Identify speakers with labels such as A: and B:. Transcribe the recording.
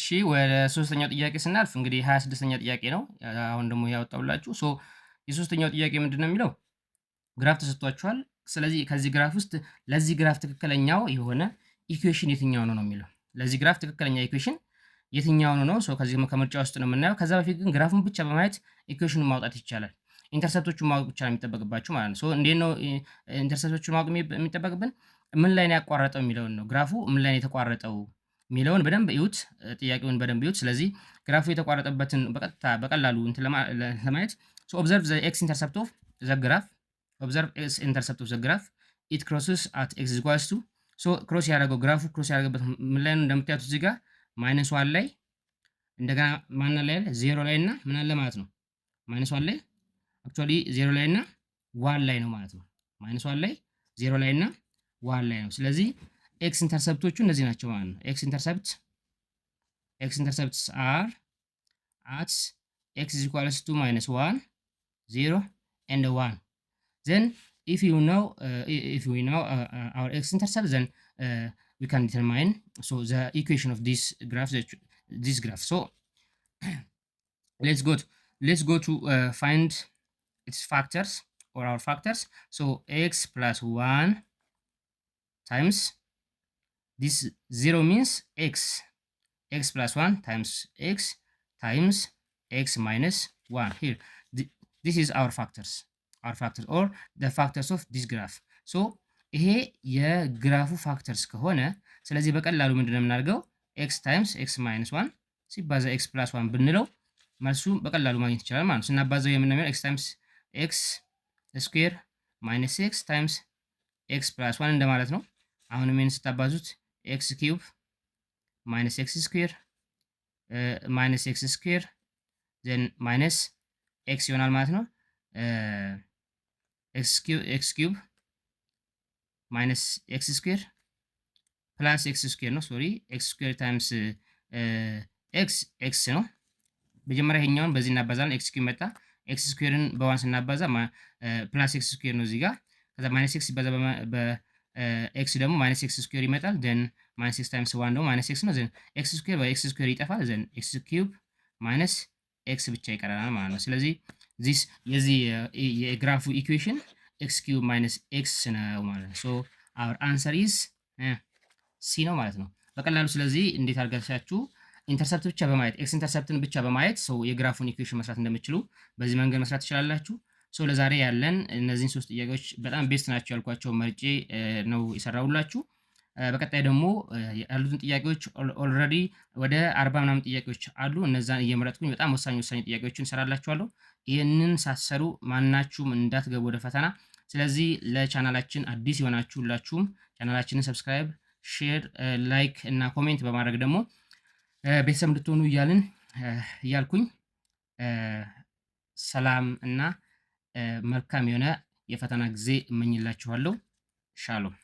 A: እሺ ወደ ሶስተኛው ጥያቄ ስናልፍ እንግዲህ 26ኛ ጥያቄ ነው። አሁን ደግሞ ያወጣሁላችሁ። የሶስተኛው ጥያቄ ምንድነው የሚለው ግራፍ ተሰጥቷችኋል። ስለዚህ ከዚህ ግራፍ ውስጥ ለዚህ ግራፍ ትክክለኛው የሆነ ኢኩዌሽን የትኛው ነው የሚለው። ለዚህ ግራፍ ትክክለኛ ኢኩዌሽን የትኛው ነው? ከዚህ ከምርጫ ውስጥ ነው የምናየው። ከዛ በፊት ግን ግራፉን ብቻ በማየት ኢኩዌሽኑን ማውጣት ይቻላል። ኢንተርሰፕቶቹን ማወቅ ብቻ ነው የሚጠበቅባችሁ ማለት ነው። እንዴት ነው ኢንተርሰፕቶቹን ማወቅ የሚጠበቅብን? ምን ላይ ነው ያቋረጠው የሚለውን ነው። ግራፉ ምን ላይ ነው የተቋረጠው የሚለውን በደንብ እዩት። ጥያቄውን በደንብ እዩት። ስለዚህ ግራፉ የተቋረጠበትን በቀጥታ በቀላሉ ለማየት ኦብዘርቭ ዘ ኤክስ ኢንተርሰፕት ኦፍ ዘ ግራፍ ኦብዘርቭ ኤክስ ኢንተርሰፕት ኦፍ ዘ ግራፍ ኢት ክሮስስ አት ኤክስ ኢኳልስ ቱ ክሮስ ያደረገው ግራፉ ክሮስ ያደረገበት ምን ላይ ነው እንደምታዩት እዚህ ጋር ማይነስ ዋን ላይ እንደገና ማን ላይ አለ ዜሮ ላይ እና ምን አለ ማለት ነው። ማይነስ ዋን ላይ አክቹዋሊ ዜሮ ላይ እና ዋን ላይ ነው ማለት ነው። ማይነስ ዋን ላይ ዜሮ ላይ እና ዋን ላይ ነው። ስለዚህ ኤክስ ኢንተርሰፕቶቹ እነዚህ ናቸው ማለት ነው። ኤክስ ኢንተርሰፕትስ አር አት ኤክስ ኢዝ ኢኳልስ ቱ ማይነስ ዋን ዜሮ ኤንድ ዋን ዘን if we know our x-intercept, then we can determine the equation of this graph. So let's go to find its factors or our factors. So x plus 1 times this 0 means x plus 1 times x minus 1. Here this is our factors or the factors of this graph. So ይሄ የግራፉ ፋክተርስ ከሆነ ስለዚህ በቀላሉ ምንድነው የምናደርገው x times x minus 1 ሲባዛ x plus 1 ብንለው መልሱ በቀላሉ ማግኘት ይችላል ማለት ነው። ስናባዛው የምንለው x times x square minus x times x plus 1 እንደማለት ነው። አሁንም ይሄን ስታባዙት x cube minus x square minus x square then minus x ይሆናል ማለት ነው። x cube minus x square plus x square ነው ሶሪ x square times x ነው። መጀመሪያ ይሄኛውን በዚህ እናባዛለን x cube መጣ x squareን በዋን ስናባዛ ፕላስ x square ነው እዚህ ጋር ከዛ ማይነስ x ሲባዛ በx ደግሞ ማይነስ x square ይመጣል then ማይነስ x times 1 ነው ማይነስ x ነው then x square በx square ይጠፋል then x cube minus x ብቻ ይቀራል ማለት ነው። ስለዚህ የዚህ የግራፉ ኢኩዌሽን x cube minus x ነው ማለት ነው። so our answer is c ነው ማለት ነው በቀላሉ። ስለዚህ እንዴት አድርጋችሁ ኢንተርሰፕት ብቻ በማየት ኤክስ ኢንተርሰፕትን ብቻ በማየት የግራፉን ኢኩዌሽን መስራት እንደምትችሉ በዚህ መንገድ መስራት ትችላላችሁ። ለዛሬ ያለን እነዚህን ሶስት ጥያቄዎች በጣም ቤስት ናቸው ያልኳቸው መርጬ ነው የሰራሁላችሁ። በቀጣይ ደግሞ ያሉትን ጥያቄዎች ኦልሬዲ ወደ 40 ምናምን ጥያቄዎች አሉ። እነዛን እየመረጥኩኝ በጣም ወሳኝ ጥያቄዎችን እሰራላችኋለሁ። ይህንን ሳሰሩ ማናችሁም እንዳትገቡ ወደ ፈተና። ስለዚህ ለቻናላችን አዲስ የሆናችሁ ሁላችሁም ቻናላችንን ሰብስክራይብ፣ ሼር፣ ላይክ እና ኮሜንት በማድረግ ደግሞ ቤተሰብ እንድትሆኑ እያልኩኝ ሰላም እና መልካም የሆነ የፈተና ጊዜ እመኝላችኋለሁ። ሻሎም